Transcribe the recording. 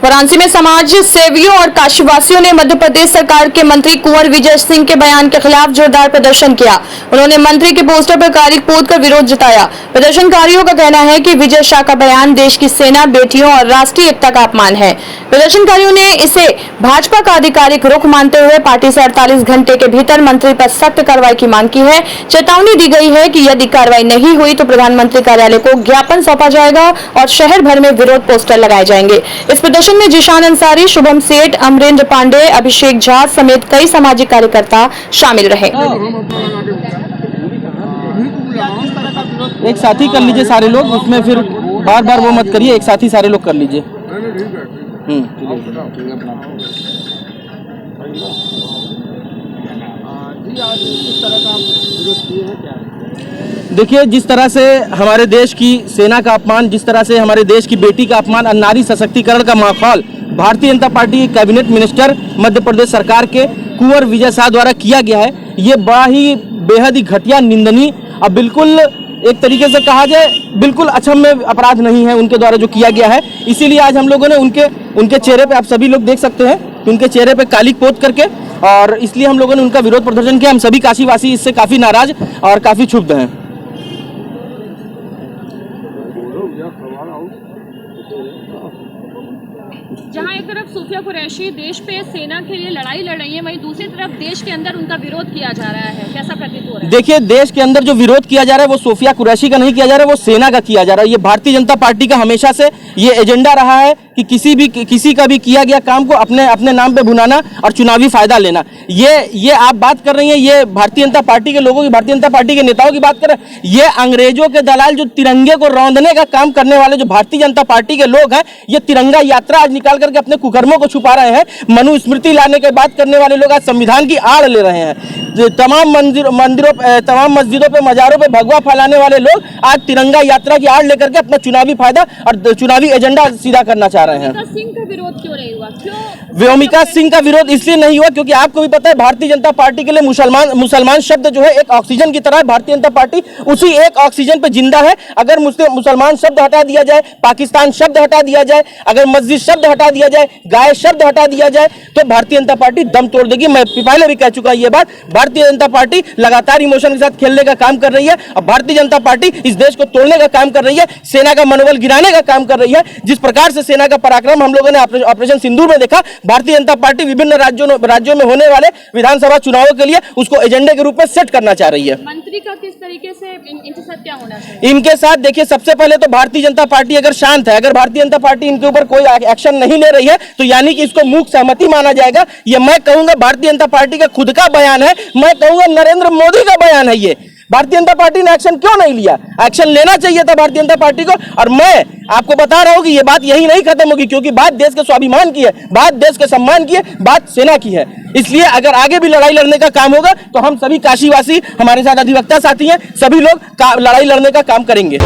वाराणसी में समाज सेवियों और काशीवासियों ने मध्य प्रदेश सरकार के मंत्री कुंवर विजय सिंह के बयान के खिलाफ जोरदार प्रदर्शन किया। उन्होंने मंत्री के पोस्टर पर कालिख पोत कर विरोध जताया। प्रदर्शनकारियों का कहना है कि विजय शाह का बयान देश की सेना, बेटियों और राष्ट्रीय एकता का अपमान है। प्रदर्शनकारियों ने इसे भाजपा का आधिकारिक रुख मानते हुए पार्टी से 48 घंटे के भीतर मंत्री पर सख्त कार्रवाई की मांग की है। चेतावनी दी गई है कि यदि कार्रवाई नहीं हुई तो प्रधानमंत्री कार्यालय को ज्ञापन सौंपा जाएगा और शहर भर में विरोध पोस्टर लगाए जाएंगे। इस प्रदर्शन में जिशान अंसारी, शुभम सेठ, अमरेंद्र पांडे, अभिषेक झा समेत कई सामाजिक कार्यकर्ता शामिल रहे। एक साथ ही कर लीजिए सारे लोग, उसमें फिर बार बार वो मत करिए, एक साथ ही सारे लोग कर लीजिए। देखिए, जिस तरह से हमारे देश की सेना का अपमान, जिस तरह से हमारे देश की बेटी का अपमान और नारी सशक्तिकरण का माहौल भारतीय जनता पार्टी के कैबिनेट मिनिस्टर मध्य प्रदेश सरकार के कुंवर विजय शाह द्वारा किया गया है, ये बड़ा ही बेहद ही घटिया, निंदनीय और बिल्कुल एक तरीके से कहा जाए बिल्कुल अक्षम्य अपराध नहीं है उनके द्वारा जो किया गया है। इसीलिए आज हम लोगों ने उनके चेहरे पे, आप सभी लोग देख सकते हैं कि उनके चेहरे पे कालिख पोत करके, और इसलिए हम लोगों ने उनका विरोध प्रदर्शन किया। हम सभी काशीवासी इससे काफ़ी नाराज और काफ़ी क्षुब्ध हैं। जहां एक तरफ सूफिया कुरैशी देश पे सेना के लिए लड़ाई लड़ रही है, वहीं दूसरी तरफ देश के अंदर उनका विरोध किया जा रहा है, कैसा प्रतीत हो रहा है? देखिए, देश के अंदर जो विरोध किया जा रहा है वो सूफिया कुरैशी का नहीं किया जा रहा है, वो सेना का किया जा रहा है। ये भारतीय जनता पार्टी का हमेशा से ये एजेंडा रहा है कि किसी का भी किया गया काम को अपने नाम पे भुनाना और चुनावी फायदा लेना। ये आप बात कर रही हैं, ये भारतीय जनता पार्टी के लोगों की, भारतीय जनता पार्टी के नेताओं की बात कर रहे हैं। ये अंग्रेजों के दलाल जो तिरंगे को रौंदने का काम करने वाले जो भारतीय जनता पार्टी के लोग हैं, ये तिरंगा यात्रा आज निकाल करके अपने कुकर्मों को छुपा रहे हैं। मनुस्मृति लाने के बात करने वाले लोग आज संविधान की आड़ ले रहे हैं। तमाम तमाम मस्जिदों पे, मजारों पे भगवा फैलाने वाले लोग आज तिरंगा यात्रा की आड़ लेकर के अपना चुनावी फायदा और चुनावी एजेंडा सीधा करना चाह रहे हैं। सिंह का विरोध क्यों नहीं हुआ? व्योमिका सिंह का विरोध इसलिए नहीं हुआ क्योंकि आपको भी पता है भारतीय जनता पार्टी के लिए मुसलमान शब्द जो है एक ऑक्सीजन की तरह है। भारतीय जनता पार्टी उसी एक ऑक्सीजन पे जिंदा है। अगर मुसलमान शब्द हटा दिया जाए, पाकिस्तान शब्द हटा दिया जाए, अगर मस्जिद शब्द हटा दिया जाए, गाय शब्द हटा दिया जाए, तो भारतीय जनता पार्टी दम तोड़ देगी। मैं पहले भी कह चुका ये बात। भारतीय जनता पार्टी लगातार इमोशन के साथ खेलने का काम कर रही है और भारतीय जनता पार्टी इस देश को तोड़ने का काम कर रही है, सेना का मनोबल गिराने का काम कर रही है। जिस प्रकार से सेना का पराक्रम हम लोगों ने ऑपरेशन सिंदूर में देखा, भारतीय जनता पार्टी विभिन्न राज्यों में होने वाले विधानसभा चुनावों के लिए उसको एजेंडे के रूप में सेट करना चाह रही है। मंत्री का किस तरीके से इनके साथ क्या होना चाहिए? इनके साथ देखिए, सबसे पहले तो भारतीय जनता पार्टी अगर शांत है, अगर भारतीय जनता पार्टी इनके ऊपर कोई एक्शन नहीं ले रही है, तो यानी कि इसको मूक सहमति माना जाएगा। ये मैं कहूंगा भारतीय जनता पार्टी का खुद का बयान है, मैं कहूंगा नरेंद्र मोदी का बयान है। ये भारतीय जनता पार्टी ने एक्शन क्यों नहीं लिया? एक्शन लेना चाहिए था भारतीय जनता पार्टी को। और मैं आपको बता रहा हूं कि ये बात यही नहीं खत्म होगी, क्योंकि बात देश के स्वाभिमान की है, बात देश के सम्मान की है, बात सेना की है। इसलिए अगर आगे भी लड़ाई लड़ने का काम होगा तो हम सभी काशीवासी, हमारे साथ अधिवक्ता साथी हैं, सभी लोग लड़ाई लड़ने का काम करेंगे।